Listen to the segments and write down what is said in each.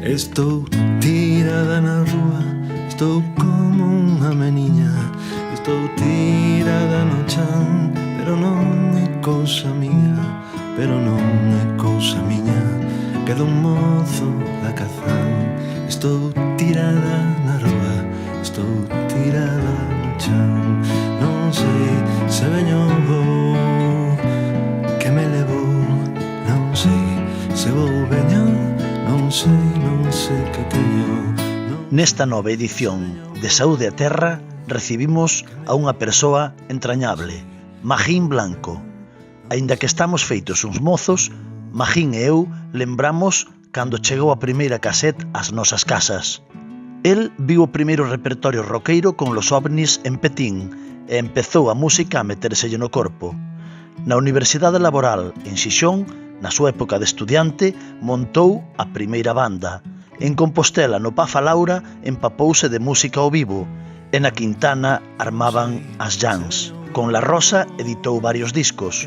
Estou tirada na rúa, estou como unha meniña. Estou tirada no chan, pero non é cousa miña, pero non é cousa miña. Queda un mozo da Cazán. Estou tirada na rúa, estou tirada no chan. Non sei se veño vou, que me levou. Non sei se vou veño, non sei que teño. Nesta nova edición de Saúde a Terra recibimos a unha persoa entrañable, Magín Blanco. Aínda que estamos feitos uns mozos, Magín e eu lembramos cando chegou a primeira casete ás nosas casas. El viu o primeiro repertorio roqueiro con Los OVNIs en Petín e empezou a música a metérselle no corpo. Na Universidade Laboral, en Xixón, na súa época de estudiante, montou a primeira banda. En Compostela, no Pafa Laura, empapouse de música ao vivo e na Quintana armaban as jams. Con La Rosa editou varios discos.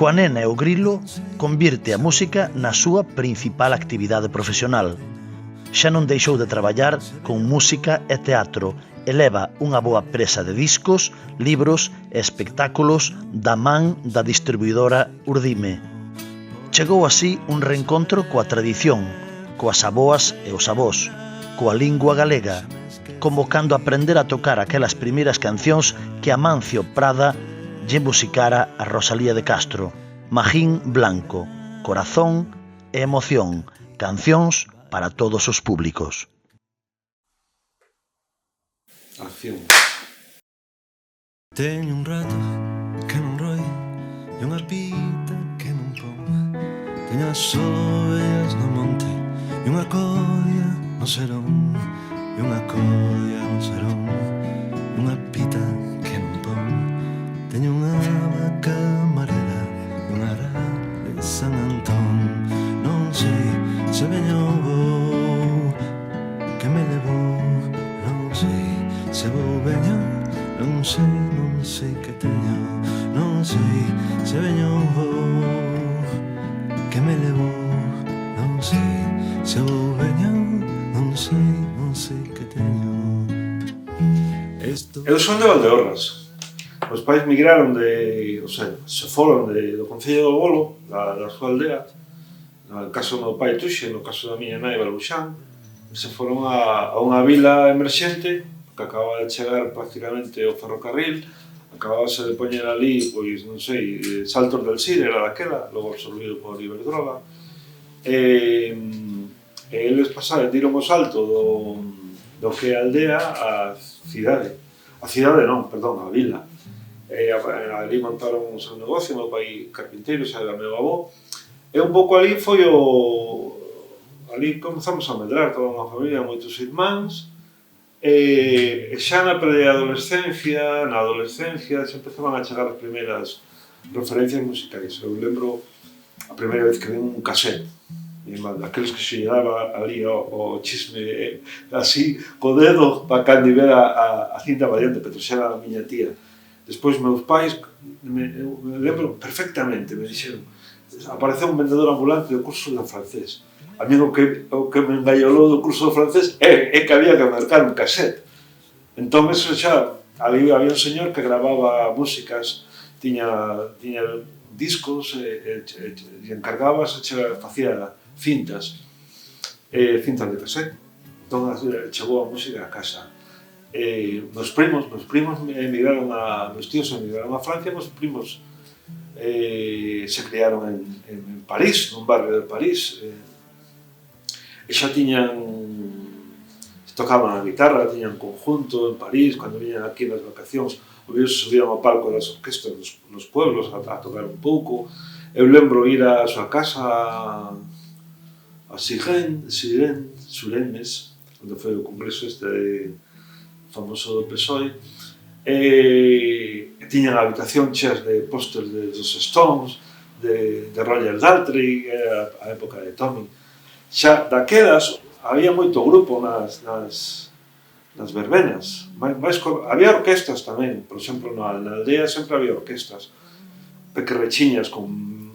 Coa Nena e o Grilo convirte a música na súa principal actividade profesional. Xa non deixou de traballar con música e teatro e leva unha boa presa de discos, libros e espectáculos da man da distribuidora Urdime. Chegou así un reencontro coa tradición, coas aboas e os avós, coa lingua galega, convocando a aprender a tocar aquelas primeiras cancións que Amancio Prada lle musicara a Rosalía de Castro. Magín Blanco, corazón e emoción, cancións para todos os públicos. Acción. Teño un rato que non roi e unha arpita que non pon. Teño as ovellas no monte e unha colla no serón, e unha colla no serón, e unha pita que non pon. Teño unha vaca amarela e unha ara de San Antón. Non sei se veño vou, que me levou. Non sei se vou veño, non sei que teño. Non sei se veño vou, que me levou. Non sei se vou veño, non sei que teño. Eu son de Valdeorras. Os pais migraron se foron do Concello do Bolo, da súa aldea. No caso do meu pai Tuxe, no caso da miña nai Baluxán, se foron a unha vila emerxente que acababa de chegar prácticamente o ferrocarril, acabábase de poñer ali, pois, non sei, Saltos del Sir era daquela, logo absorbido por Iberdrola, e eles pasaron, tiron o salto do que é a aldea á cidade. A cidade non, perdón, a vila. Ali montaron o seu negocio, meu pai carpinteiro, xa era meu avó, e un pouco ali foi ali comenzamos a medrar toda unha familia, moitos irmáns, e xa na preadolescencia, na adolescencia, xa empezaban a chegar as primeiras referencias musicais. Eu lembro a primeira vez que vi un casete, daqueles que se daba ali o chisme así, co dedo, para cando ver a cinta variante, pero xa era a miña tía. Despois, meus pais, me lembro perfectamente, me dixeron, apareceu un vendedor ambulante do curso de francés. A mí o que me engaiolou do curso de francés é que había que mercar un casete. Entón, eso xa, ali había un señor que grababa músicas, tiña discos e encargabas, facía cintas de casete. Entón, chegou a música a casa. Meus primos emigraron meus tíos emigraron a Francia, meus primos se criaron en París, nun barrio de París, e xa tocaban a guitarra, tiñan conjunto en París, cando viñan aquí nas vacacións, os subían ao palco das orquestas nos pueblos a tocar un pouco. Eu lembro ir á súa casa a Surenes, onde foi o congreso famoso do PSOE, e tiñan a habitación cheas de pósters dos Stones, de Roger Daltrey, a época de Tommy. Xa daquelas había moito grupo nas verbenas. Había orquestas tamén, por exemplo, na aldea sempre había orquestas pequerrechiñas con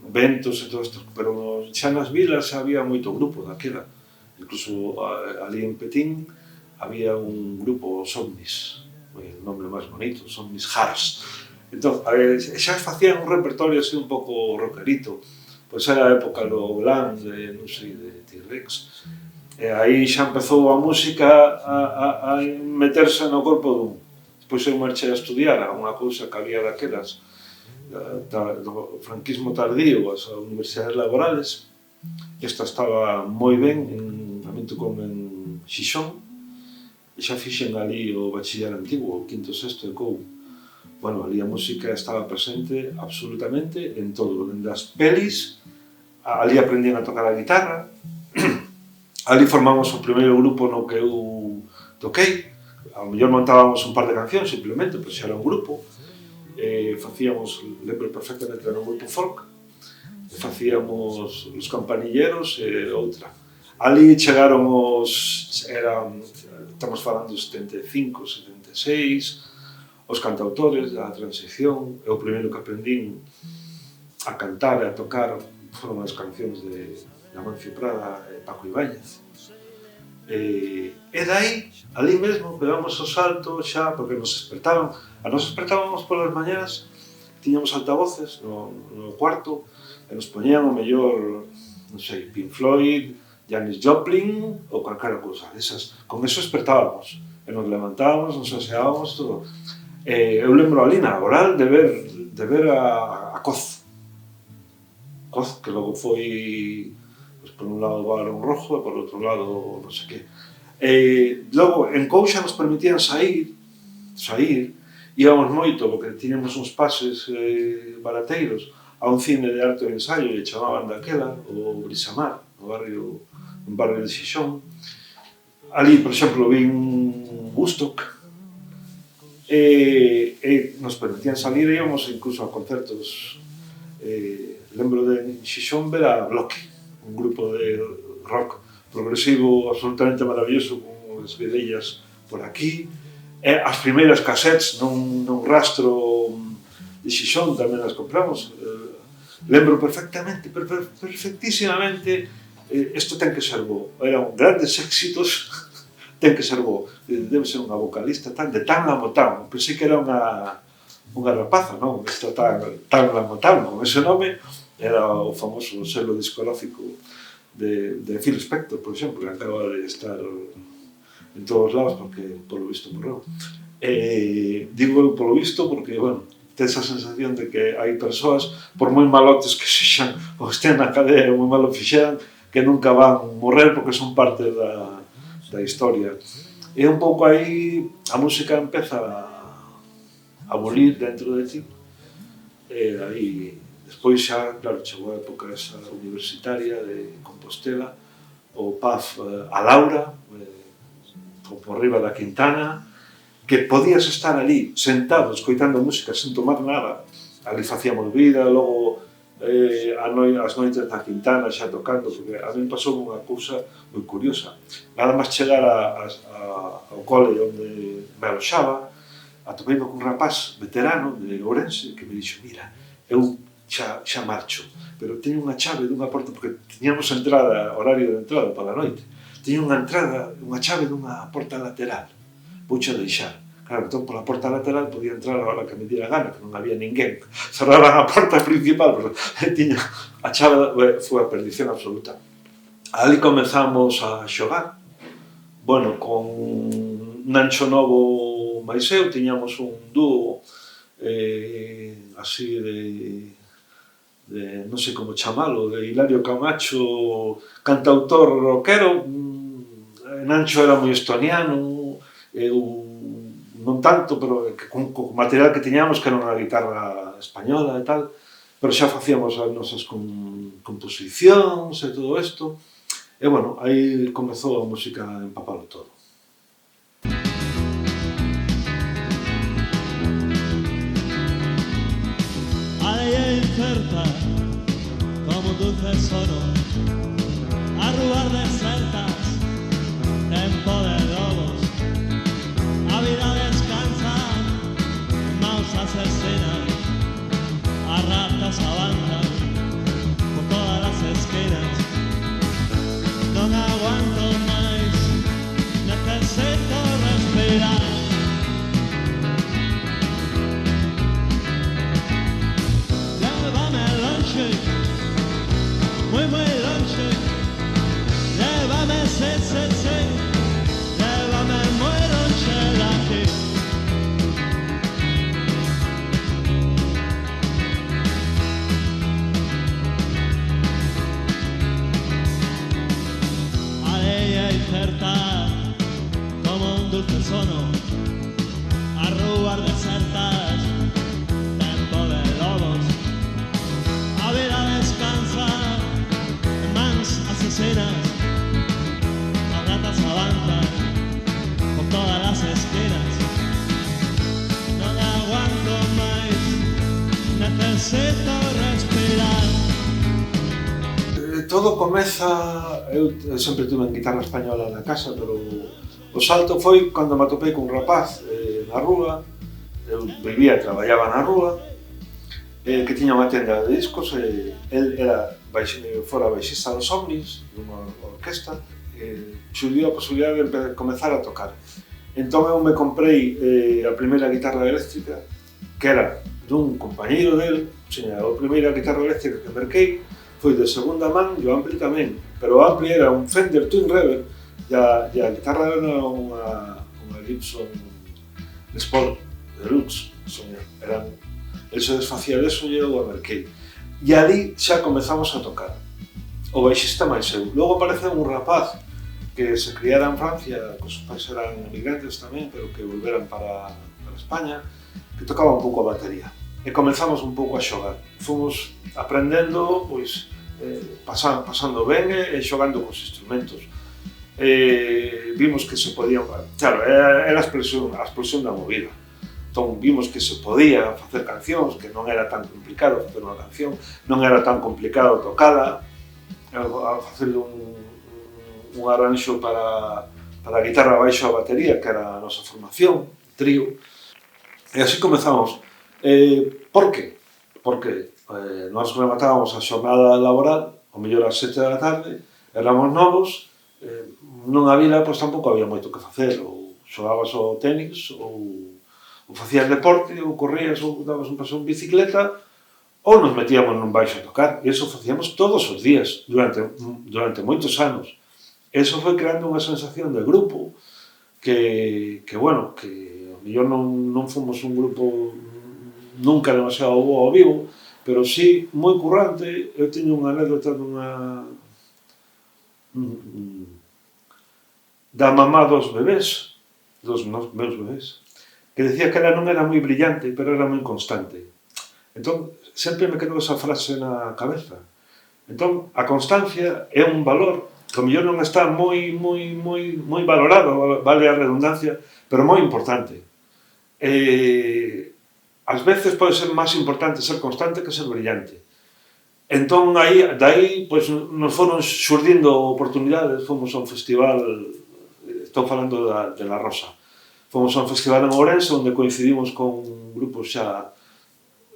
ventos e todo isto, pero xa nas vilas había moito grupo daquela. Incluso ali en Petín había un grupo, os Omnis, el nombre máis bonito, os Omnis Hearts. Entón, xa facían un repertorio así un pouco rockerito. Pois era a época do glam, non sei, de T-Rex. E aí xa empezou a música a meterse no corpo dun. Depois eu marchei a estudiar a unha cousa que había daquelas do franquismo tardío, as universidades laborales. Esta estaba moi ben, a min tocou en Xixón, e xa fixen ali o bachiller antigo, o quinto, sexto de COU. Bueno, ali a música estaba presente absolutamente en todo, dende as pelis, ali aprendían a tocar a guitarra, ali formamos o primeiro grupo no que eu toquei, ao mellor montábamos un par de cancións simplemente, pero xa era un grupo, facíamos, lembro perfectamente, era un grupo folk, facíamos os campanilleros e outra. Ali chegaron estamos falando de 75, 76, os cantautores da transición. Eu o primeiro que aprendín a cantar e a tocar foron as cancións de Amancio Prada e Paco Ibáñez. E dai, ali mesmo, pegamos o salto xa, porque nos despertábamos polas mañás, tiñamos altavoces no cuarto, e nos poñían o mellor, non sei, Pink Floyd, Janis Joplin ou calquera cousa desas. Con eso despertábamos, e nos levantábamos, nos aseábamos, todo. Eu lembro ali na Laboral de ver a Coz, que logo foi, pues, por un lado, Barón Rojo e por outro lado, non sei que. Logo, en Couxa nos permitían sair, íbamos moito, porque tiñamos uns pases barateiros, a un cine de arte e ensaio, e chamaban daquela, o Brisamar, un barrio de Xixón. Ali, por exemplo, vin Woodstock, e nos permitían salir, e íbamos incluso a concertos. Lembro de Xixón ver a Bloque, un grupo de rock progresivo absolutamente maravilloso, con as vedellas por aquí. As primeiras cassettes nun rastro de Xixón tamén as compramos. Lembro perfectísimamente, isto ten que ser bo. Eran grandes éxitos, ten que ser bo. Debe ser unha vocalista de Tan Lamotán. Pensei que era unha rapaza, non? Esta Tan Lamotán, con ese nome, era o famoso selo discográfico de Phil Spector, por exemplo, que acaba de estar en todos lados porque, polo visto, morreu. Digo polo visto porque, bueno, ten esa sensación de que hai persoas, por moi malotes que sexan ou estén na cadea e moi malo fixeran, que nunca van morrer porque son parte da historia. E un pouco aí a música empeza a bolir dentro de ti. E aí, despois xa, claro, chegou a época esa universitaria de Compostela, o PAF a Laura, por riba da Quintana, que podías estar ali, sentado, escoitando música, sen tomar nada. Ali facíamos vida, logo as noites na Quintana xa tocando, porque a mí pasou unha cousa moi curiosa. Nada máis chegar ao cole onde me aloxaba, atopeime con un rapaz veterano de Ourense que me dixo: mira, eu xa marcho, pero teño unha chave dunha porta, porque tiñamos horario de entrada para a noite, teño unha chave dunha porta lateral, voucho deixar. Claro, entón, pola porta lateral podía entrar a hora que me diera gana, que non había ninguén. Cerraban a porta principal, pero tiña a chave, foi a perdición absoluta. Ali comezamos a xogar, bueno, con Nancho Novo máis eu, tiñamos un dúo así de non sei como chamalo, de Hilario Camacho, cantautor rockero. Nancho era moi estoniano, eu non tanto, pero con material que tiñamos, que era unha guitarra española e tal, pero xa facíamos as nosas composicións e todo isto. E, bueno, aí comezou a música a empapalo todo. Hay incerta como dulce sono, a ruar desertas, tempo de lobos, a vida descansa, maus asesinan, a ratas avanzan por todas las esquinas. Non aguanto incerta como un dulce sono a rúas desertas, tempo de lobos. A vida descansa en mans asesinas, las ratas avanzan por todas las esquinas. No aguanto máis, necesito respirar. Todo comeza, eu sempre tuve en guitarra española na casa, pero o salto foi cando me atopei con un rapaz na rúa. Eu vivía e traballaba na rúa, que tiña unha tenda de discos, el era fora baixista dos Omnis, dunha orquesta, xurdiu a posibilidade de comezar a tocar. Entón eu me comprei a primeira guitarra eléctrica, que era dun compañeiro del, a primeira guitarra eléctrica que merquei, foi de segunda man e o ampli tamén, pero o ampli era un Fender Twin Reverb e a guitarra era unha Gibson Les Paul Deluxe. El se desfacía deso e eu a merquei. E ali xa comezamos a tocar. O baixista máis eu. Logo apareceu un rapaz que se criara en Francia, que os pais eran emigrantes tamén, pero que volveran para España, que tocaba un pouco a batería. E comenzamos un pouco a xogar. Fomos aprendendo, pois, pasando ben e xogando cos instrumentos. Vimos que se podía, claro, era a explosión da movida. Entón vimos que se podía facer cancións, que non era tan complicado facer unha canción, non era tan complicado tocala, facer un arranxo para a guitarra baixo a batería, que era a nosa formación, trío. E así comezamos. Por que? Porque nós rematábamos a xornada laboral, ao mellor ás 7 da tarde, éramos novos, nunha vila pois tampouco había moito que facer, ou xogabas ao tenis, ou facías deporte, ou corrías, ou dabas un paseo en bicicleta, ou nos metíamos nun baixo a tocar, e iso facíamos todos os días, durante moitos anos. Eso foi creando unha sensación de grupo, que bueno, que ao mellor non fomos un grupo nunca demasiado bo ao vivo, pero sí moi currante. Eu teño unha anécdota da mamá dos bebés, dos meus bebés, que decía que ela non era moi brillante, pero era moi constante. Entón, sempre me quedou esa frase na cabeza. Entón, a constancia é un valor que ao mellor non está moi valorado, vale a redundancia, pero moi importante. Ás veces pode ser máis importante ser constante que ser brillante. Entón, daí, pois, nos foron xurdindo oportunidades. Fomos a un festival, estou falando de La Rosa, fomos a un festival en Ourense, onde coincidimos con grupos xa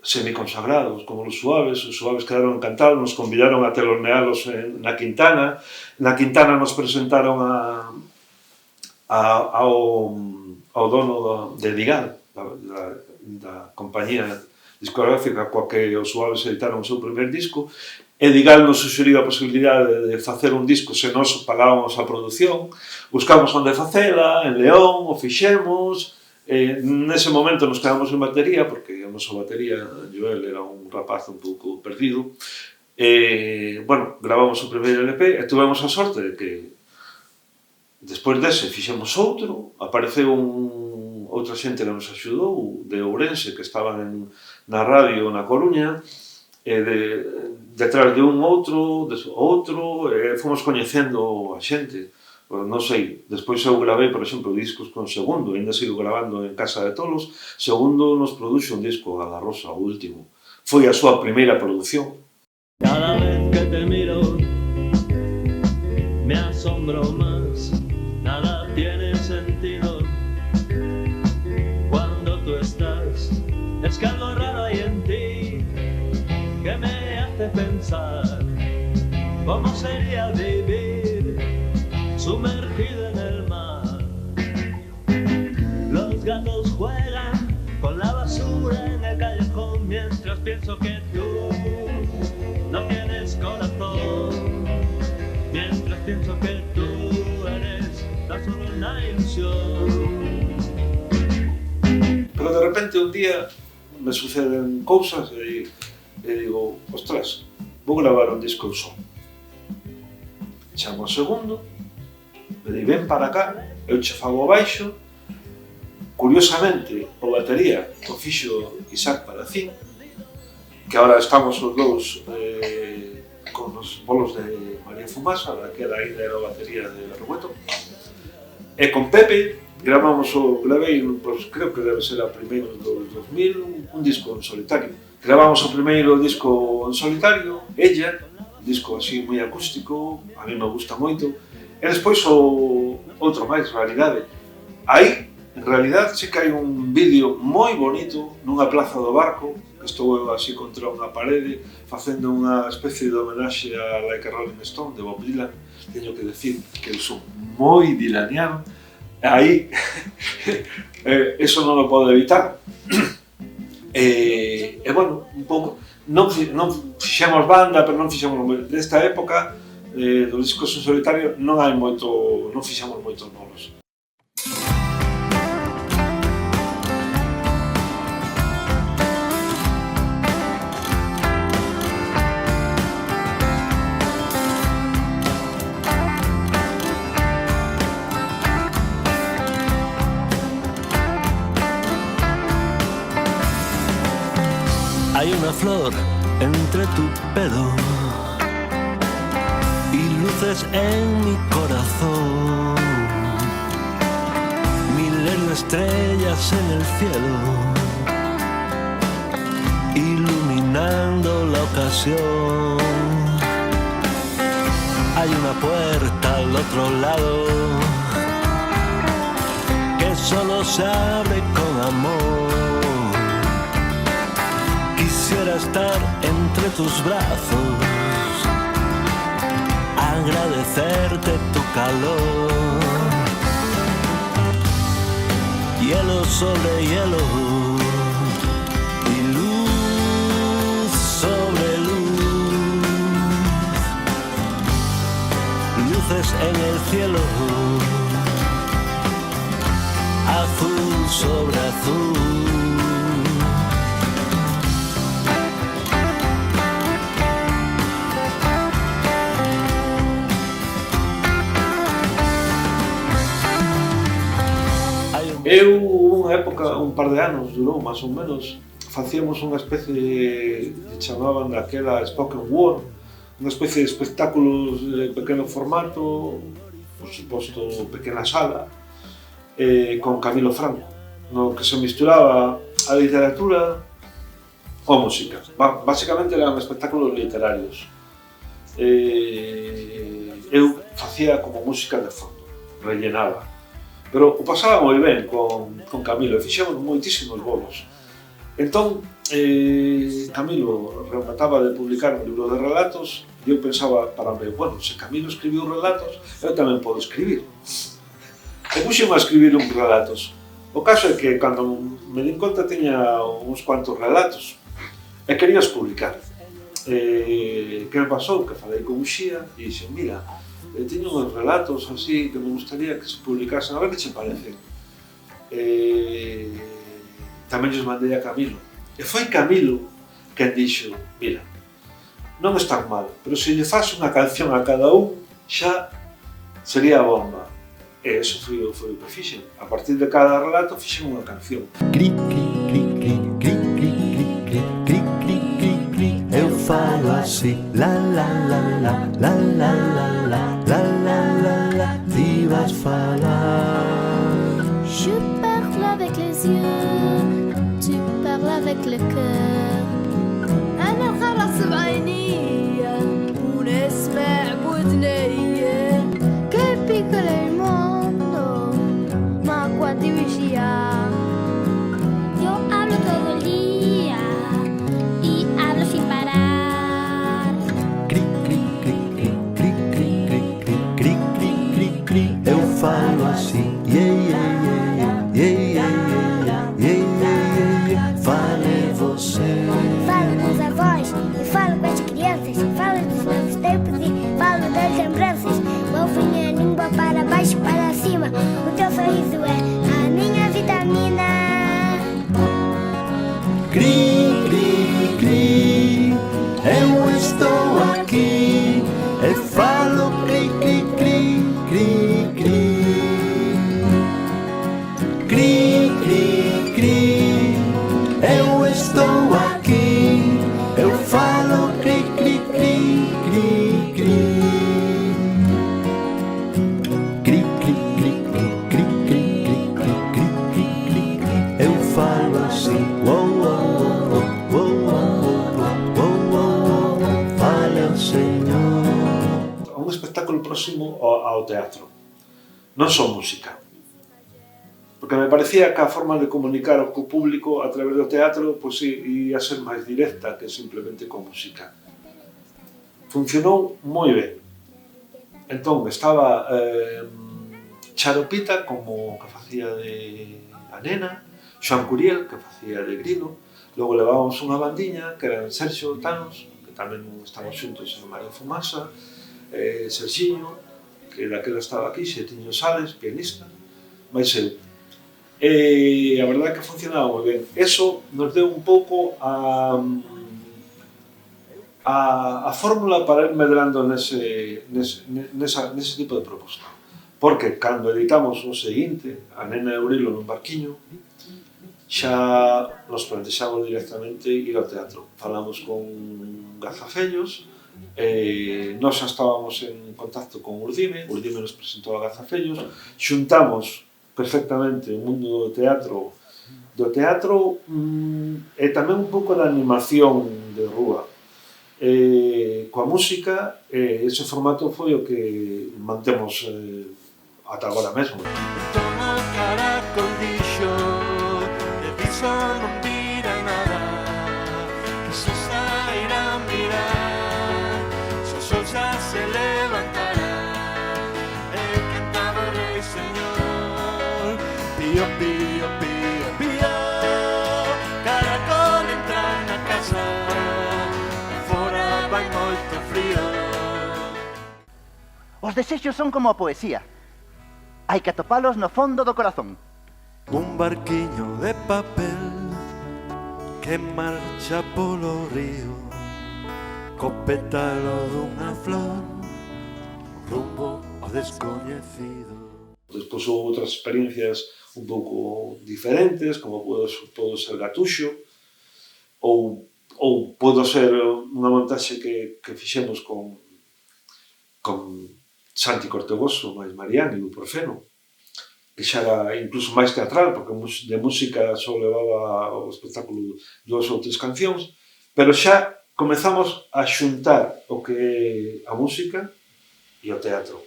semiconsagrados, como Los Suaves quedaron encantados, nos convidaron a telonealos na Quintana. Na Quintana nos presentaron ao dono de Digal, da compañía discográfica coa que os Suaves editaron o seu primer disco, e Digal nos suxeriu a posibilidade de facer un disco se nós pagábamos a produción. Buscamos onde facela, en León, o fixemos. Nese momento nos quedamos en batería, porque a nosa batería, Joel, era un rapaz un pouco perdido. Bueno, gravamos o primeiro LP e tuvemos a sorte de que despois dese fixemos outro, apareceu outra xente que nos axudou, de Ourense, que estaban na radio na Coruña, detrás de un outro, fomos coñecendo a xente. Non sei, despois eu gravei, por exemplo, discos con Segundo, ainda sigo gravando en Casa de Tolos. Segundo nos produxo un disco a La Rosa, o último. Foi a súa primeira produción. Cada vez que te miro, me asombro más, nada tiene sentido. Cuando tú estás, es que algo raro hay en ti, que me hace pensar, ¿cómo sería vivir sumergido en el mar? Los gatos juegan con la basura en el callejón, mientras pienso que tú no tienes corazón, mientras pienso que tú eres tan solo una ilusión. Pero de repente un día me suceden cousas e digo, ostras, vou gravar un disco só. Chamo a Segundo, me dei ben para cá, eu che fago o baixo. Curiosamente, o batería o fixo Isaac Palacín, que agora estamos os dous con os bolos de María Fumasa, daquela ainda era a batería de Berrueto. E con Pepe gravei, pues, creo que debe ser a primeiro do 2000, un disco en solitario. Gravamos o primeiro disco en solitario, Ella, un disco así moi acústico, a mí me gusta moito. E despois o outro máis, Realidade. Aí, en realidad, sí que hai un vídeo moi bonito nunha plaza do Barco, que estou eu así contra unha parede, facendo unha especie de homenaxe a Like a Rolling Stone de Bob Dylan. Teño que decir que eu son moi dilaniano. Aí, eso non lo podo evitar. E bueno, un pouco, non fixemos banda, pero non fixemos desta época, dos discos en solitario, non fixemos moitos bolos. Hay una flor entre tu pelo y luces en mi corazón, miles de estrellas en el cielo, iluminando la ocasión. Hay una puerta al otro lado que solo se abre con amor. Quisiera estar entre tus brazos, agradecerte tu calor. Hielo sobre hielo y luz sobre luz, luces en el cielo, azul sobre azul. Eu, unha época, un par de anos, durou máis ou menos, facíamos unha especie que chamaban daquela spoken word, unha especie de espectáculos de pequeno formato, por suposto, pequena sala, con Camilo Franco, no que se misturaba a literatura ou música. Básicamente eran espectáculos literarios. Eu facía como música de fondo, rellenaba. Pero o pasaba moi ben con Camilo, e fixemos moitísimos bolos. Entón, Camilo remataba de publicar un libro de relatos e eu pensaba para mí, bueno, se Camilo escribiu relatos, eu tamén podo escribir. E puxeme a escribir uns relatos. O caso é que, cando me din conta, tiña uns cuantos relatos e querías publicar. Que me pasou? Que falei con Uxía e dixen, mira, teño uns relatos así que me gustaría que se publicasen, a ver que che parecen. Tamén lles mandei a Camilo. E foi Camilo quen dixo, mira, non están mal, pero se lle faz unha canción a cada un, xa sería a bomba. E eso foi o que fixen. A partir de cada relato fixen unha canción. Cri, cri, cri, cri, cri, cri, cri, cri, cri, cri, cri, eu falo así, la la la la, la la la la, la la la la, ti vas falar. Je parle avec les yeux, tu parles avec le cœur. أنا خلاص بعيني ونسمع بودني. Che piccolo è il mondo, ma quanti vicini. Yo hablo todo el día y hablo sin parar. Cri, cri, cri, cri, cri, cri, cri, cri, cri, cri, cri, eu falo assim, yeah, yeah, yeah, yeah, yeah, yeah, yeah, yeah, yeah, yeah. Fale você. espectáculo próximo ao teatro. Non só música. Porque me parecía que a forma de comunicar co público a través do teatro pois, ia ser máis directa que simplemente con música. Funcionou moi ben. Entón, estaba Charo Pita, como que facía de a nena, Xoan Curiel, que facía de Grilo, logo levábamos unha bandiña, que eran Sergio Tanos, que tamén estamos xuntos en María Fumasa, Sergiño, que daquela estaba aquí, Xetiño Sales, pianista, máis eu. E a verdade é que funcionaba moi ben. Eso nos deu un pouco a fórmula para ir medrando nese tipo de proposta. Porque cando editamos o seguinte, A nena e o grilo nun barquiño, xa nos plantexamos directamente ir ao teatro. Falamos con Gazafellos, nós xa estábamos en contacto con Urdime nos presentou a Gazafellos, xuntamos perfectamente o mundo do teatro e tamén un pouco da animación de rúa. Coa música, ese formato foi o que mantemos ata agora mesmo. Toma caracol dixo, de piso non vira nada, que se sairá a mirar, se o sol xa se levantará, e cantaba o rei señor, pío, pío, pío, pío, caracol entra na casa, fora vai moito frío. Os desexos son como a poesía. Hai que atopalos no fondo do corazón. Un barquiño de papel que marcha polo río, co pétalo dunha flor, rumbo ao descoñecido. Despois houve outras experiencias un pouco diferentes, como podo ser Gatuxo, ou podo ser unha montaxe que fixemos con Santi Cortegoso, máis Mariano e o Porfeno, que xa era incluso máis teatral, porque de música só levaba o espectáculo 2 ou 3 cancións, pero xa comezamos a xuntar o que é a música e o teatro,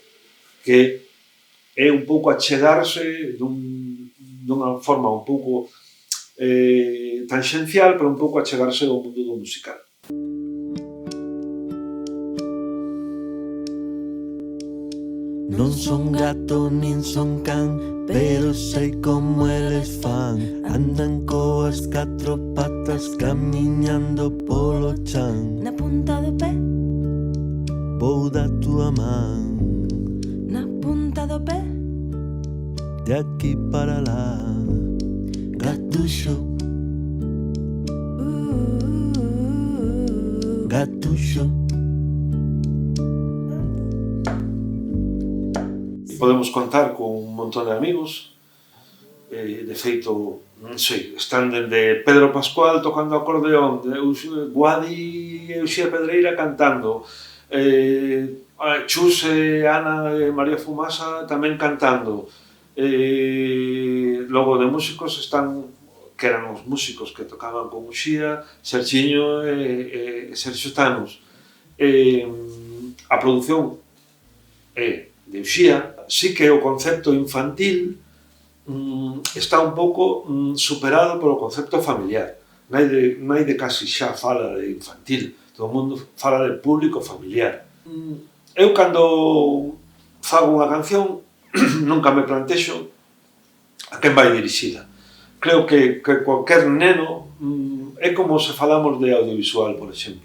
que é un pouco achegarse dunha forma un pouco tangencial, pero un pouco achegarse ao mundo do musical. Non son gato nin son can, pero sei como eles fan. Andan coas 4 patas camiñando polo chan. Na punta do pé, Vou da túa man, na punta do pé, de aquí para lá. Gatuxo, gatuxo. Podemos contar con un montón de amigos, de feito, non sei, están dende Pedro Pascual tocando acordeón, Guadi e Uxía Pedreira cantando, Chus e Ana e María Fumasa tamén cantando, logo de músicos están, que eran os músicos que tocaban con Uxía, Sergiño e Sergio Tanos. A produción é de Uxía. Sí que o concepto infantil está un pouco superado polo concepto familiar. Nai de casi xa fala de infantil, todo o mundo fala de público familiar. Eu cando fago unha canción nunca me plantexo a quen vai dirixida. Creo que cualquier neno é como se falamos de audiovisual, por exemplo.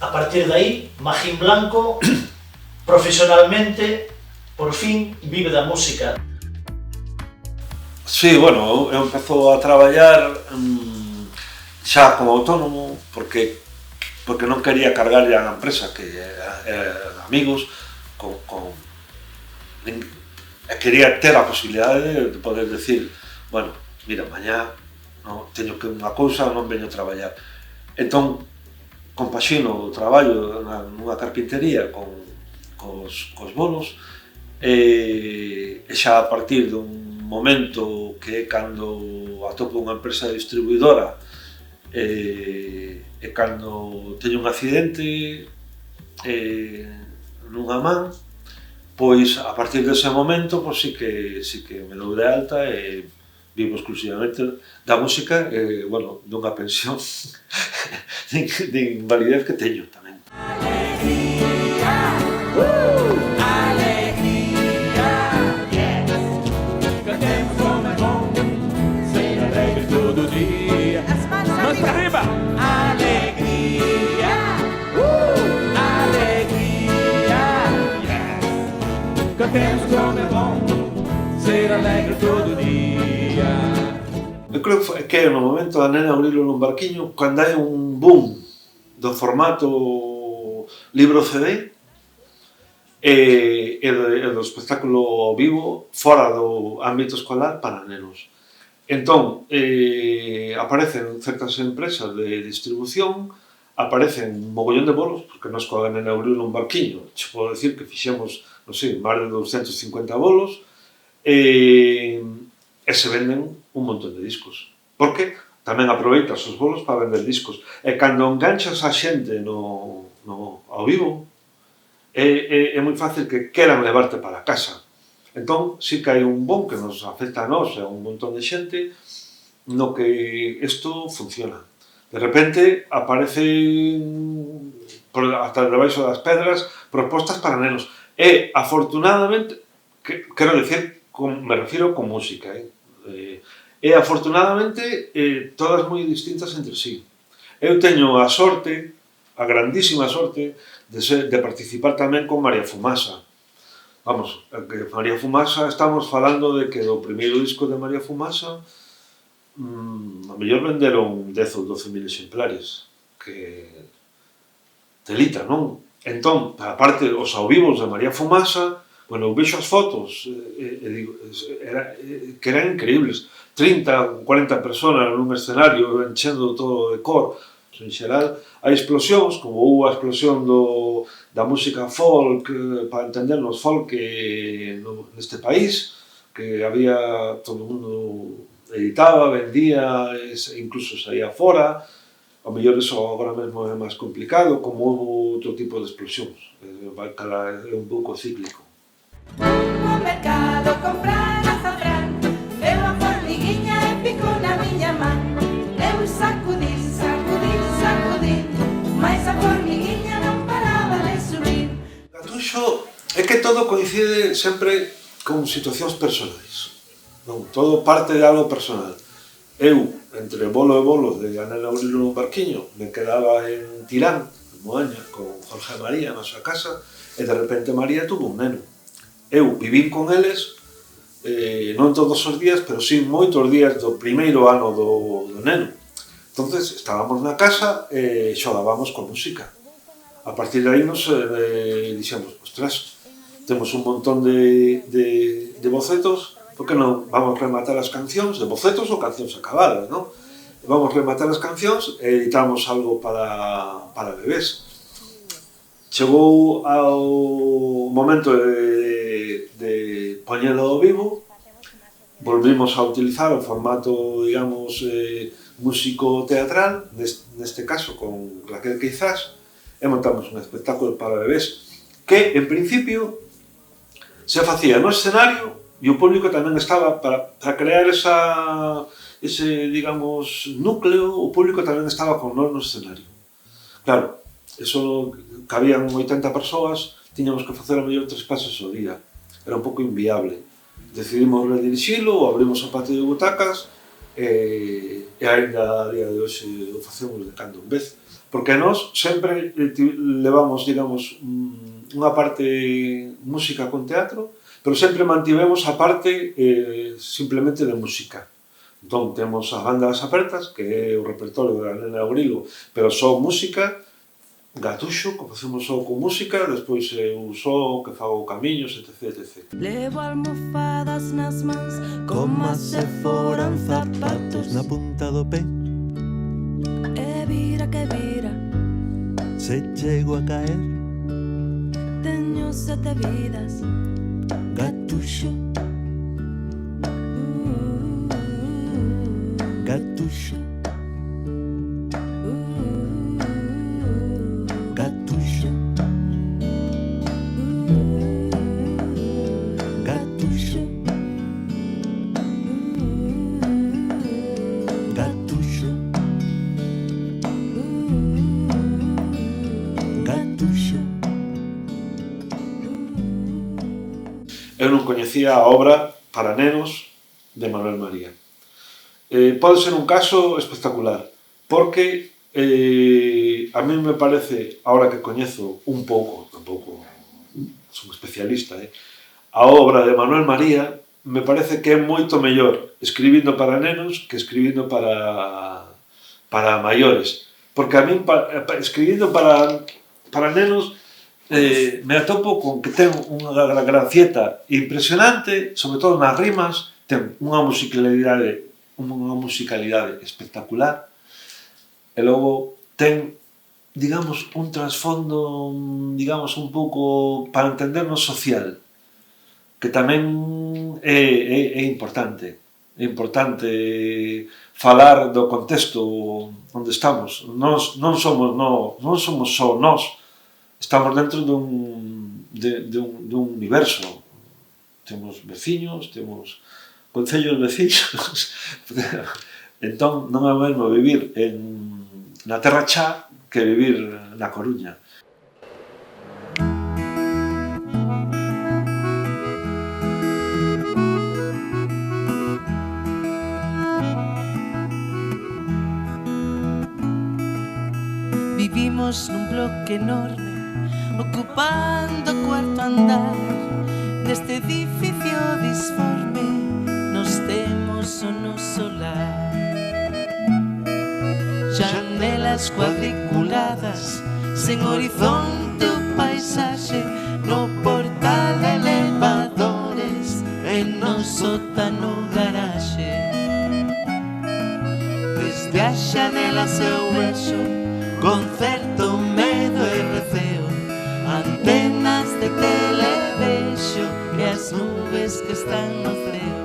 A partir de aí, Magín Blanco, profesionalmente, por fin, vive da música. Sí, bueno, eu empezo a traballar xa como autónomo, porque non quería cargarlle á empresa, que amigos, e quería ter a posibilidade de poder decir, bueno, mira, mañá teño que unha cousa, non veño a traballar. Entón, compaxino o traballo nunha carpintería cos bolos, e xa a partir dun momento que é cando atopo unha empresa distribuidora e cando teño un accidente nunha man, pois a partir dese momento pois sí que me dou de alta e vivo exclusivamente da música e, bueno, dunha pensión de invalidez que teño tamén. Todo dia, mãos pra arriba. Alegria, alegria, yes. Cantemos como é bom ser alegre todo dia. Eu creo que é no momento da nena abrilo nun barquiño cando hai un boom do formato libro CD e do espectáculo vivo fora do ámbito escolar para nenos. Entón, aparecen certas empresas de distribución, aparecen un mogollón de bolos, porque nós coa nena abrilo un barquiño, che podo decir que fixemos, non sei, máis de 250 bolos, e se venden un montón de discos. Porque tamén aproveitas os bolos para vender discos. E cando enganchas a xente ao vivo, é moi fácil que queran levarte para casa. Entón, sí que hai un bon que nos afecta a nós e a un montón de xente no que isto funciona. De repente aparecen hasta debaixo das pedras propostas para nenos. E, afortunadamente, quero dicir, me refiro con música, e afortunadamente todas moi distintas entre sí. Eu teño a sorte, a grandísima sorte, de participar tamén con María Fumasa. Vamos, que María Fumasa, estamos falando de que do primeiro disco de María Fumasa a mellor venderon 10 ou 12.000 exemplares, que telita, non? Entón, aparte, os ao vivos de María Fumasa, bueno, eu vexo as fotos e digo, que eran increíbles. 30, 40 personas nun escenario enchendo todo de cor. En xeral, hai explosións, como houve a explosión da música folk, para entendernos, folk neste país, que había, todo o mundo editaba, vendía, incluso saía fora. Ao mellor iso agora mesmo é máis complicado, como houve outro tipo de explosións. É un pouco cíclico. No mercado comprar azafrán, veo a formiguinha e pico na miña man. Eu sacudir, mas a formiguinha non paraba de subir. Gatuxo é que todo coincide sempre con situacións personais. Non, todo parte de algo personal. Eu, entre bolo e bolo de Anel Aurelio no barquiño, me quedaba en Tirán, en Moaña, con Jorge e María na súa casa, e de repente María tuvo un neno. Eu vivín con eles, non todos os días, pero sí moitos días do primeiro ano do neno. Entonces, estábamos na casa e xogábamos con música. A partir de aí nos dixemos, ostras, temos un montón de bocetos, por que non vamos rematar as cancións, de bocetos ou cancións acabadas, non? Vamos rematar as cancións e editamos algo para bebés. Chegou ao momento de poñelo ao vivo, volvimos a utilizar o formato, digamos, músico teatral, neste caso con Raquel Queizás, e montamos un espectáculo para bebés que, en principio, se facía no escenario e o público tamén estaba para crear ese, digamos, núcleo, o público tamén estaba con nós no escenario. Claro, eso cabían 80 persoas, tiñamos que facer a mellor 3 pases ao día. Era un pouco inviable. Decidimos redirixilo, abrimos o patio de butacas, e ainda a día de hoxe o facemos de cando en vez, porque nós sempre levamos, digamos, unha parte música con teatro, pero sempre mantivemos a parte simplemente de música. Entón, temos as bandas apertas, que é o repertorio da Nena do Grilo, pero só música, Gatuxo, que facemos só con música, despois eu só que fago camiños, etc, etc. Levo almofadas nas mans como se foran zapatos. Na punta do pé, E vira que vira, se chego a caer, teño 7 vidas. Gatuxo, Gatuxo, Gatuxo, Gatuxo, Gatuxo, Gatuxo. Eu non coñecía a obra para nenos de Manuel María. Pode ser un caso espectacular, porque a mí me parece, ahora que coñezo un pouco, tampouco son especialista, a obra de Manuel María me parece que é moito mellor escribindo para nenos que escribindo para maiores. Porque a mí, escribindo para nenos, me atopo con que ten unha gracieta impresionante, sobre todo nas rimas, ten unha musicalidade espectacular, e logo ten, digamos, un trasfondo, digamos, un pouco para entendernos social, que tamén é importante. É importante falar do contexto onde estamos. Non somos só nós, estamos dentro dun universo. Temos veciños, temos concellos veciños. Entón, non é o mesmo vivir na Terra Chá que vivir na Coruña. Vivimos nun bloque enorme, ocupando o cuarto andar. Neste edificio disforme, nos temos o noso lar. Janelas cuadriculadas, sen horizonte o paisaxe, no portal elevadores, en no sótano garaxe. Desde a xanela seu vexo, con certo medo e receo, antenas de televexo e as nubes que están no ceo.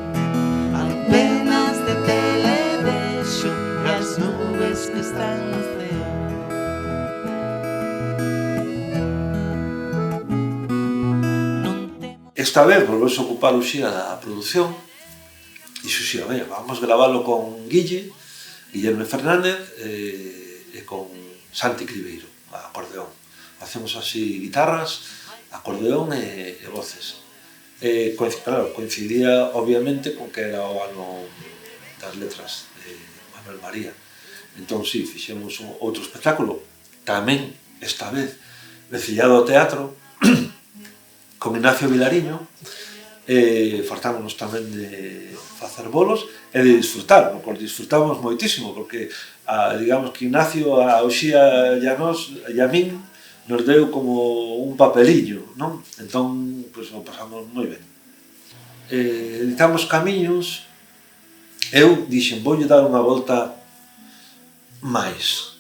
Antenas de televexo e as nubes que están no ceo. Esta vez volvemos a ocupar o Xía da produción. Dixo Xía, vamos gravalo con Guillermo Fernández e con Santi Cribeiro, a acordeón. Facemos así guitarras, acordeón e voces. Claro, coincidía obviamente con que era o ano das letras de Manuel María. Entón, sí, fixemos outro espectáculo, tamén, esta vez, vecillado ao teatro, con Ignacio Vilariño, fartámonos tamén de facer bolos e de disfrutar, porque disfrutamos moitísimo, porque digamos que Ignacio a Uxía e a nós e a min nos deu como un papeliño, non? Entón, pois, o pasamos moi ben. Editamos camiños, eu dixen, voulle dar unha volta máis.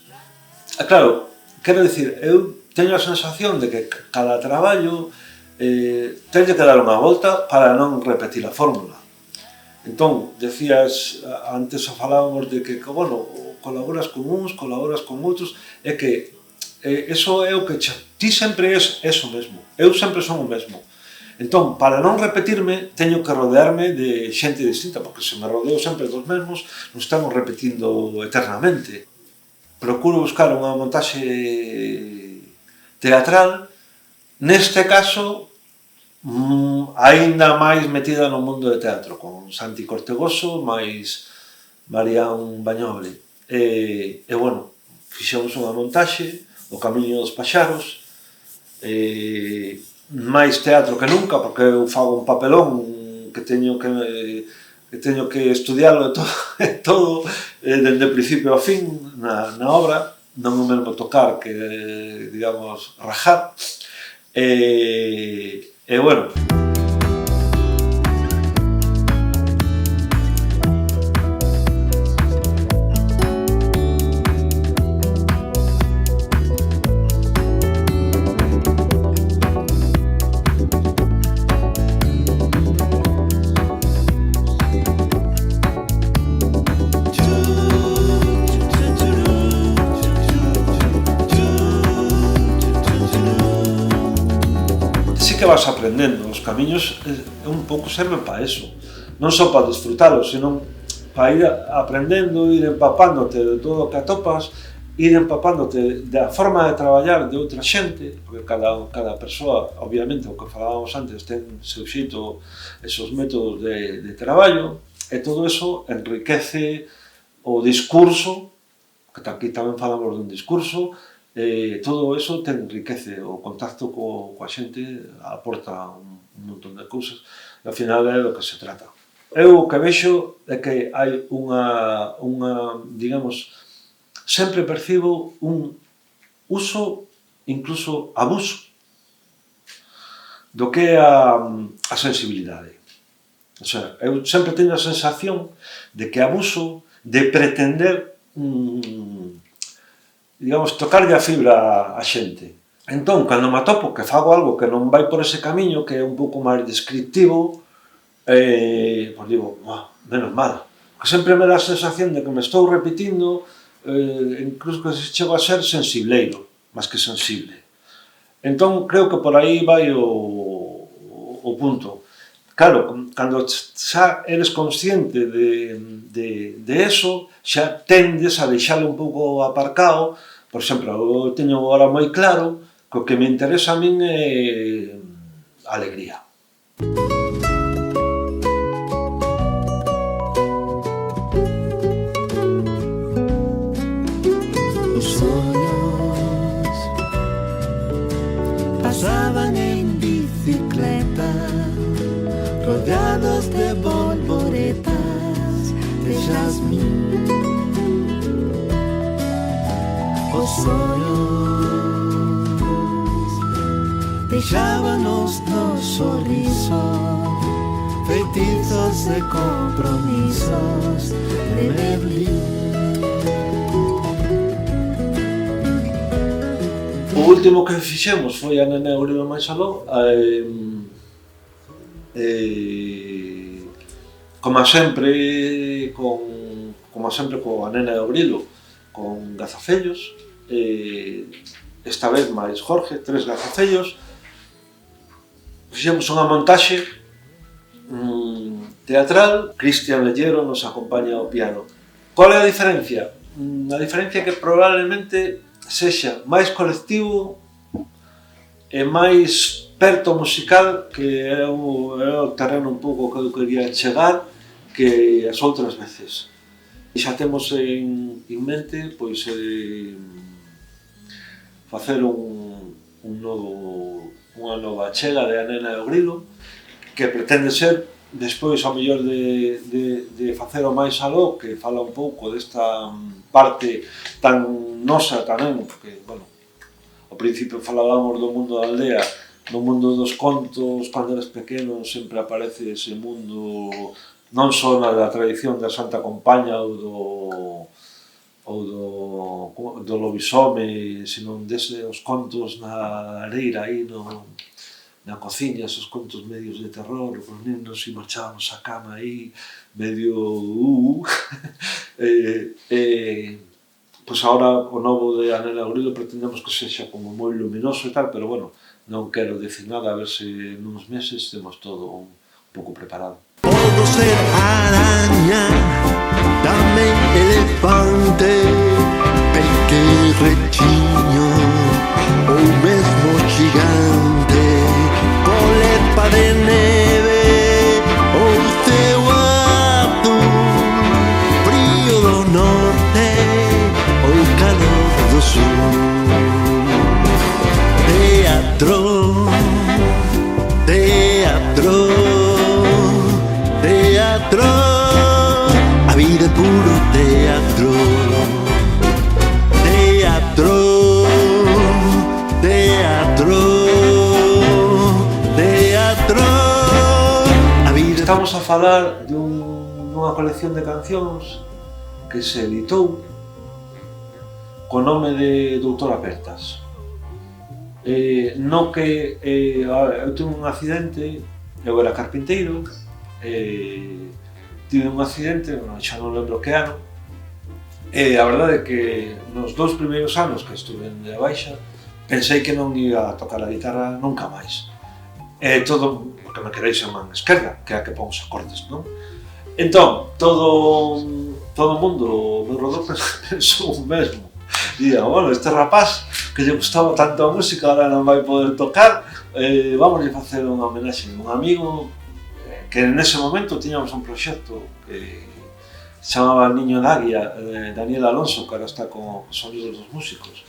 Claro, quero dicir, eu teño a sensación de que cada traballo teño que dar unha volta para non repetir a fórmula. Entón, decías, antes falábamos de que, bueno, colaboras con uns, colaboras con outros, é que eso é o que ti sempre és eso mesmo, eu sempre son o mesmo. Entón, para non repetirme, teño que rodearme de xente distinta, porque se me rodeo sempre dos mesmos, non estamos repetindo eternamente. Procuro buscar unha montaxe teatral, neste caso, aínda máis metida no mundo de teatro, con Santi Cortegoso, máis Marián Bañobre. E, bueno, fixemos unha montaxe, O Camiño dos Paxaros, máis teatro que nunca, porque eu fago un papelón que teño que que teño que estudiarlo todo dende o principio ao fin na obra, non o mesmo tocar que, digamos, rajar. E bueno, que vas aprendendo, os camiños un pouco serven para eso, non só para disfrutalos, senón para ir aprendendo, ir empapándote de todo o que atopas, ir empapándote da forma de traballar de outra xente, porque cada persoa, obviamente, o que falábamos antes, ten seu xeito, esos métodos de traballo, e todo eso enriquece o discurso, que aquí tamén falamos dun discurso, todo eso te enriquece, o contacto coa xente aporta un montón de cousas, e ao final é do que se trata. Eu o que vexo é que hai unha digamos, sempre percibo un uso, incluso abuso, do que é a sensibilidade. O sea, eu sempre teño a sensación de que abuso de pretender digamos, tocarlle a fibra a xente. Entón, cando me atopo que fago algo que non vai por ese camiño, que é un pouco máis descriptivo, pois digo, menos mal. Que sempre me dá a sensación de que me estou repetindo, incluso que chego a ser sensibleiro, máis que sensible. Entón, creo que por aí vai o punto. Claro, cando xa eres consciente de eso, xa tendes a deixalo un pouco aparcado. Por exemplo, eu teño agora moi claro que o que me interesa a min é a alegría. Os sonhos pasaban en bicicleta, rodeados de borboretas de jazmín. Os sonhos deixaban-nos nos sorrisos, feitiços de compromisos de Berlim. O último que fixemos foi a Nena Eurilo máis aló, como sempre coa Nena Eurilo, con gazafellos, esta vez máis Jorge, 3 gazafellos. Fixemos unha montaxe teatral, Cristian Lellero nos acompaña ao piano. Qual é a diferencia? A diferencia é que probablemente sexa máis colectivo e máis perto musical, que é o terreno un pouco que eu quería chegar, que as outras veces. E xa temos en mente pois facer unha nova chega de A Nena e o Grilo, que pretende ser, despois ao mellor de facer o máis aló, que fala un pouco desta parte tan nosa tamén, porque, bueno, ao principio falábamos do mundo da aldea, no mundo dos contos, cando eres pequeno sempre aparece ese mundo, non só na da tradición da Santa Compaña ou do lobisome, senón deses contos na areira aí na cociña, esos contos medios de terror, os nenos e marchábamos a cama aí medio pois agora o novo de A Nena e o Grilo pretendemos que sexa como moi luminoso e tal, pero bueno, non quero dicir nada, a ver se nuns meses temos todo un pouco preparado. Podo ser araña, tamén elefante, pequerrechiño ou mesmo gigante, colepa de neve ou ceo azul, frío do norte ou calor do sur. Teatro, teatro, teatro. vida é puro teatro. Teatro, teatro, teatro. A vida. Estamos a falar dunha colección de cancións que se editou co nome de Doutor Apertas. No que eu tive un accidente, eu era carpinteiro, tive un accidente, xa non lembro que ano, e a verdade é que nos 2 primeiros anos que estuve de baixa pensei que non ia a tocar a guitarra nunca máis. Todo porque me quedei sen man esquerda, que é a que pon os acordes, non? Entón, todo o mundo, o meu rodor pensou o mesmo. Día, bueno, este rapaz que lle gustaba tanto a música ahora non vai poder tocar, vamos a facer unha homenaxe. Un amigo que nese momento tiñamos un proxecto que se chamaba Niño da Águia, Daniel Alonso, que ahora está con os Sonidos dos Músicos.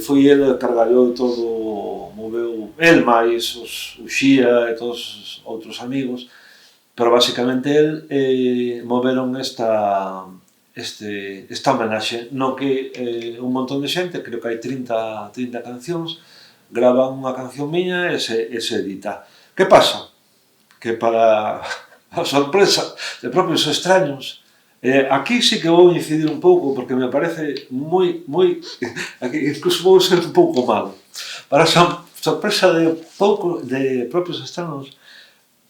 Foi ele que cargallou todo, moveu el máis os Xía e todos os outros amigos, pero basicamente el moveron esta homenaxe no que un montón de xente, creo que hai 30 cancións, gravan unha canción miña e se edita. Que pasa? Que para a sorpresa de propios extraños, aquí sí que vou incidir un pouco porque me parece moi aquí incluso vou ser un pouco malo. Para a sorpresa de propios extraños,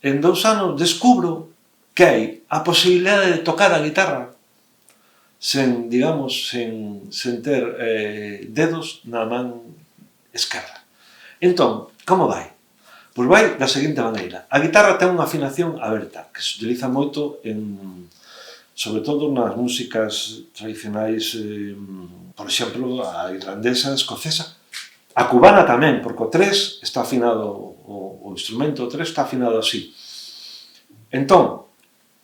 en 2 anos descubro que hai a posibilidade de tocar a guitarra sen ter dedos na man esquerda. Entón, como vai? Pois vai da seguinte maneira. A guitarra ten unha afinación aberta, que se utiliza moito sobre todo nas músicas tradicionais, por exemplo, a irlandesa, a escocesa, a cubana tamén, porque o 3 está afinado, o instrumento 3 está afinado así. Entón,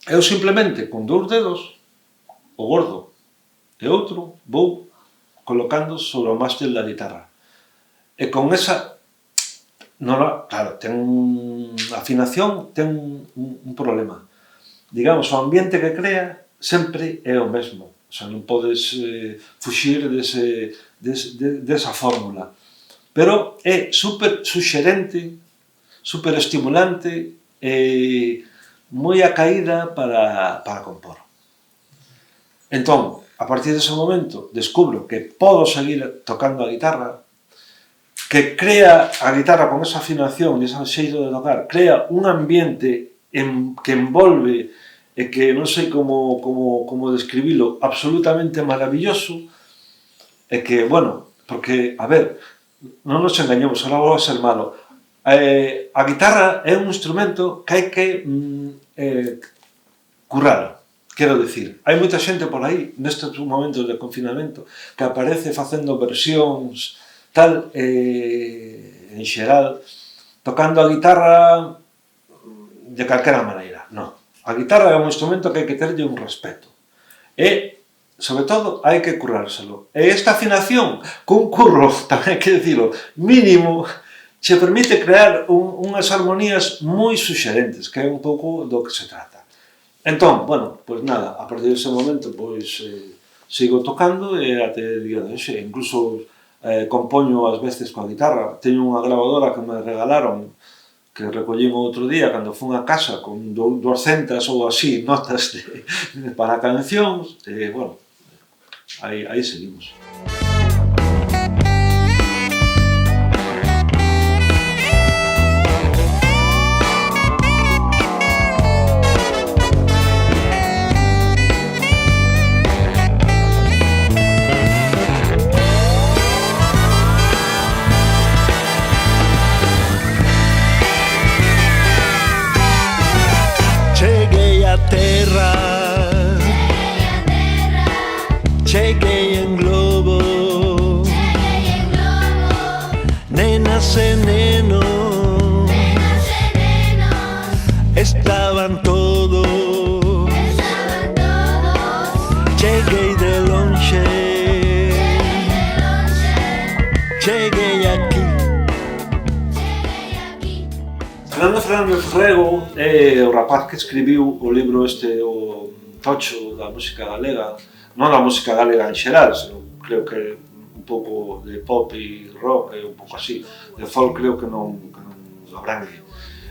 eu simplemente con 2 dedos, o gordo e outro, vou colocando sobre o mástil da guitarra. E con esa, claro, ten afinación, ten un problema. Digamos, o ambiente que crea sempre é o mesmo. O sea, non podes fuxir desa fórmula. Pero é super suxerente, super estimulante e moi acaída para compor. Entón, a partir dese momento, descubro que podo seguir tocando a guitarra, que crea a guitarra con esa afinación e ese xeito de tocar, crea un ambiente que envolve e que non sei como describilo, absolutamente maravilloso, e que, bueno, porque, a ver, non nos engañemos, ahora vou a ser malo. A guitarra é un instrumento que hai que currar. Quero dicir, hai moita xente por aí, nestes momentos de confinamento, que aparece facendo versións, tal, en xeral, tocando a guitarra de calquera maneira. Non. A guitarra é un instrumento que hai que terlle un respeto. E, sobre todo, hai que currárselo. E esta afinación, cun curro, tamén hai que dicilo, mínimo, che permite crear unhas armonías moi suxerentes, que é un pouco do que se trata. Entón, bueno, pois nada, a partir dese momento, pois, sigo tocando e até día de hoxe, incluso compoño ás veces coa guitarra. Teño unha grabadora que me regalaron, que recollín outro día, cando fun a casa, con 200 ou así notas para cancións, e, bueno, aí seguimos. Cheguei en globo, nenas e nenos, estaban todos, cheguei de longe, cheguei aquí. Fernando Fernández Rego é o rapaz que escribiu o libro este, o tocho da música galega, non da música galega en xeral, senón creo que un pouco de pop e rock, un pouco así, de folk creo que non abrangue.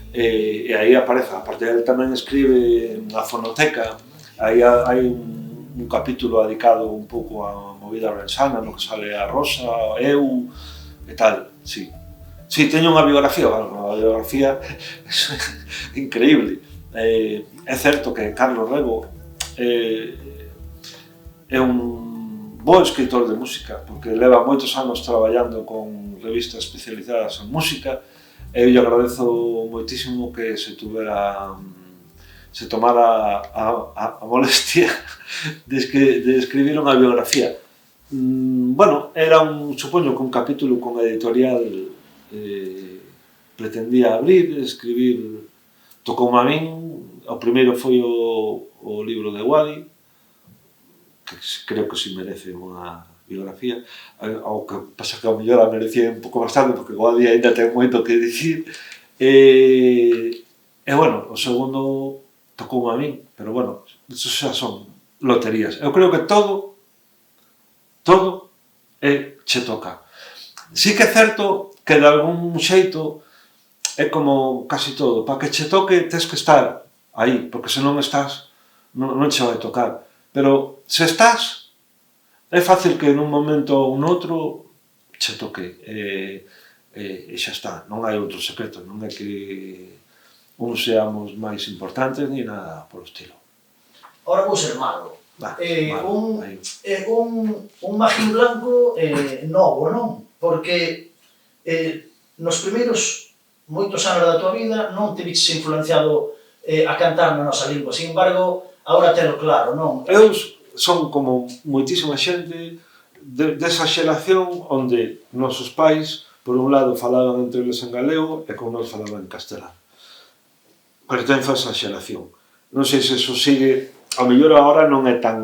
E aí aparece, aparte ele tamén escribe na fonoteca, aí hai un capítulo dedicado un pouco á movida ourensana, no que sale a Rosa, eu e tal, sí. Sí, teño unha biografía, bueno, a biografía é increíble. É certo que Carlos Rego é un bo escritor de música, porque leva moitos anos traballando con revistas especializadas en música. Eu lle agradezo moitísimo que se tomara a molestia de escribir unha biografía. Bueno, era supoño que un capítulo con editorial pretendía abrir, escribir, tocoume a min, o primeiro foi o libro de Wadi, que creo que si merece unha biografía, ao que pasa que ao mellor a merecía un pouco máis tarde, porque Wadi ainda ten moito que dicir, e bueno, o segundo tocoume a min, pero bueno, eso xa son loterías. Eu creo que todo che toca. Sí que é certo que de algún xeito é como casi todo, para que che toque tens que estar aí, porque se non estás non che vai tocar, pero se estás é fácil que nun momento ou noutro che toque e xa está, non hai outro secreto, non é que uns seamos máis importantes ni nada polo estilo. Ora vou ser malo. Un Magín Blanco novo, non? Porque nos primeiros moitos anos da tua vida non te viches influenciado a cantar na nosa lingua. Sin embargo, agora telo claro, non? Eu son como moitísima xente desa xeración onde nosos pais, por un lado, falaban entre eles en galego e con nós falaban en castelán. Pertenzo a esa xeración. Non sei se eso sigue, ao mellor agora non é tan,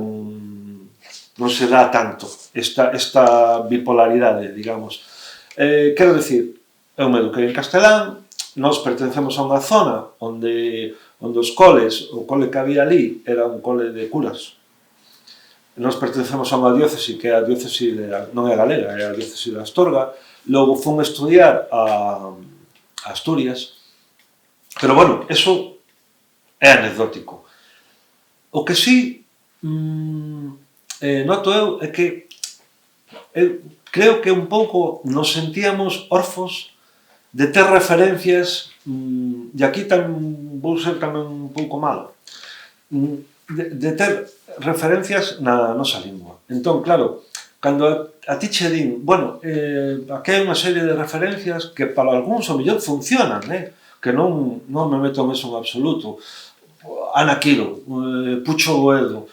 non se dá tanto esta bipolaridade, digamos. Quero dicir, eu me eduquei en castelán, nós pertencemos a unha zona onde os coles, o cole que había ali era un cole de curas. Nós pertencemos a unha diócesi que é a diócesi non é galega, é a diócesi de Astorga. Logo fun estudiar a Asturias, pero bueno, eso é anecdótico. O que sí noto eu é que creo que un pouco nos sentíamos orfos de ter referencias, e aquí vou ser tamén un pouco malo, de ter referencias na nosa lingua. Entón, claro, cando a ti che din, bueno, aquí hai unha serie de referencias que para algúns ao mellor funcionan, que non me meto en eso en absoluto. Ana Quiro, Pucho Boedo,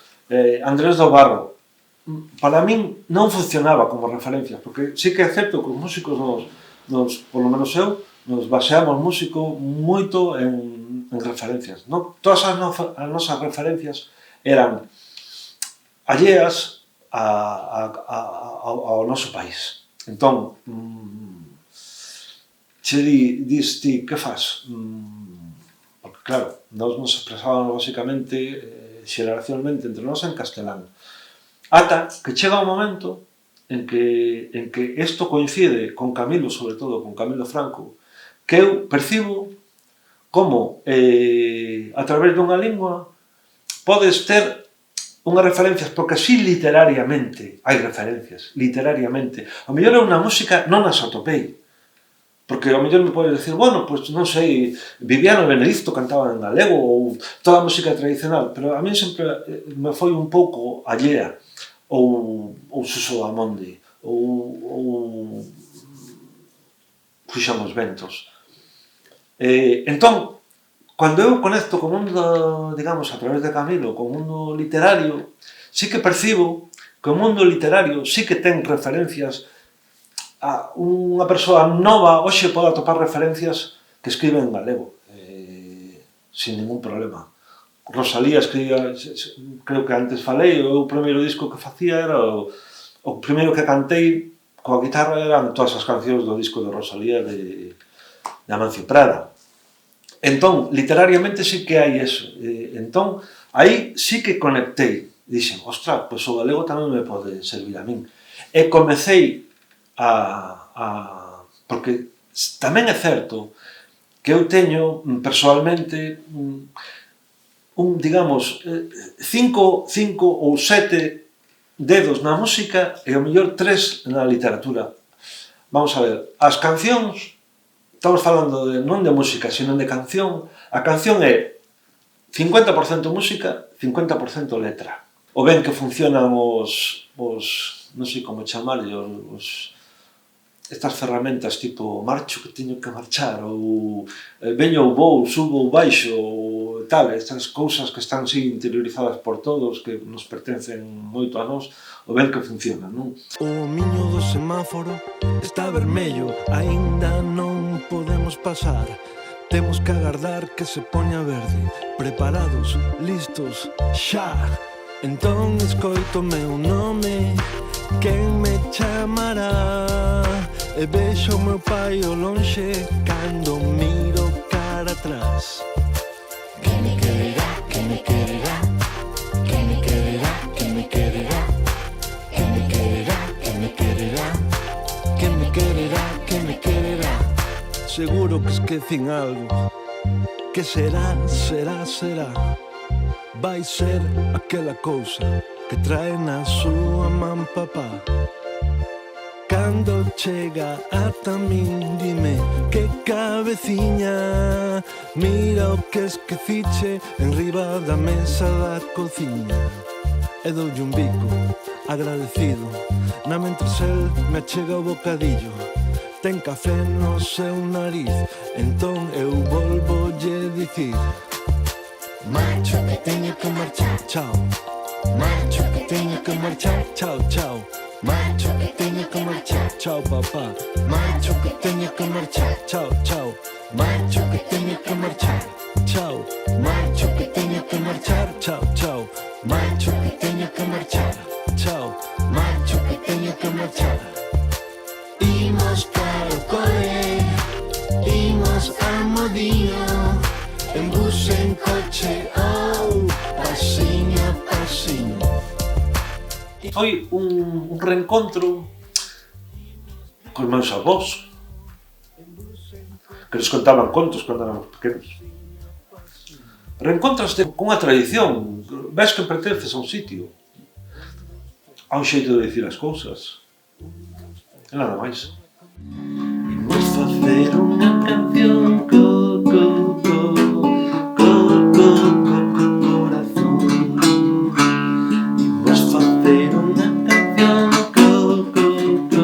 Andrés do Barro, para min non funcionaba como referencias, porque sí que é certo que os músicos polo menos eu, nos baseamos músico moito en referencias. Todas as nosas referencias eran alleas ao noso país. Entón, che dis ti, que faz? Porque claro, nós nos expresábamos basicamente, xeracionalmente, entre nós en castelán. Ata que chega un momento en que isto coincide con Camilo, sobre todo con Camilo Franco, que eu percibo como a través dunha lingua podes ter unhas referencias, porque así literariamente hai referencias, literariamente. Ao mellor eu na música non as atopei, porque ao mellor me podes decir, bueno, pois non sei, Viviano Benedicto cantaba en galego ou toda a música tradicional, pero a mí sempre me foi un pouco allea, ou Suso Amondi, ou Fuxamos Ventos. Entón, cando eu conecto co mundo, digamos, a través de Camilo, co mundo literario, sí que percibo que o mundo literario sí que ten referencias a unha persoa nova, hoxe pode atopar referencias que escribe en galego, sin ningún problema. Rosalía escribía, creo que antes falei, o primeiro disco que facía era o primeiro que cantei coa guitarra eran todas as cancións do disco de Rosalía de Amancio Prada. Entón, literariamente sí que hai eso. Entón, Aí sí que conectei. Dixen, ostra, pois o galego tamén me pode servir a min. E comecei porque tamén é certo que eu teño persoalmente digamos, 5 ou 7 dedos na música e o mellor 3 na literatura. Vamos a ver, as cancións, estamos falando non de música, sino de canción. A canción é 50% música, 50% letra. O ben que funcionan os non sei como chamarlle, estas ferramentas tipo marcho que teño que marchar, ou veño ou vou, subo ou baixo, ou tal, estas cousas que están así interiorizadas por todos, que nos pertencen moito a nós, o ben que funcionan, non? O miño do semáforo está vermello, aínda non podemos pasar. Temos que agardar que se poña verde. Preparados, listos, xa. Entón escoito meu nome, quen me chamará? E vexo o meu pai ao lonxe cando miro cara atrás. Que me quererá, que me quererá, que me quererá, que me quererá, que me quererá, que me quererá, que me quererá, que me quererá. Seguro que esquecín algo. Que será, será, será. Vai ser aquela cousa que trae na súa man papá. Cando chega ata min, dime que cabeciña. Mira o que esqueciche enriba da mesa da cociña. E doulle un bico, agradecido, na mentres el me achega o bocadillo. Ten café no seu nariz, entón eu volvolle dicir: marcho que teño que marchar, chao. Marcho que teño que marchar, chao, chao. Marcho que teño que marchar, chao papá. Marcho que teño que marchar, chao, chao. Marcho que teño que marchar, chao. Marcho que teño que marchar, chao, chao. Marcho que teño que marchar, chao. Marcho que teño que marchar. Imos cara ao cole, imos a Modío, en bus, en coche, oh, pasiño a pasiño. Foi un reencontro cos meus avós, que nos contaban contos cando éramos pequenos. Reencontraste cunha tradición, ves que pertences a un sitio, a un xeito de dicir as cousas, e nada máis. Imos facer unha canción corazón. Imos facer unha canción corazón.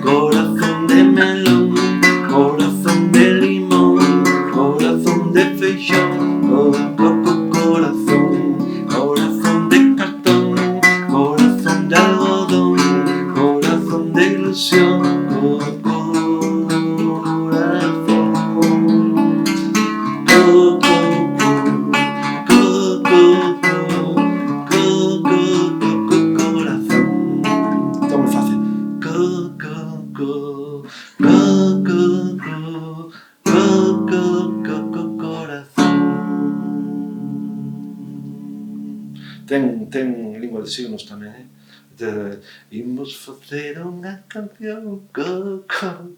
Corazón de melón, corazón de limón, corazón de feixón, corazón, corazón de cartón, corazón de algodón, corazón de ilusión, Está moi fácil. Ten lingua de signos tamén, imos facer unha canción corazón.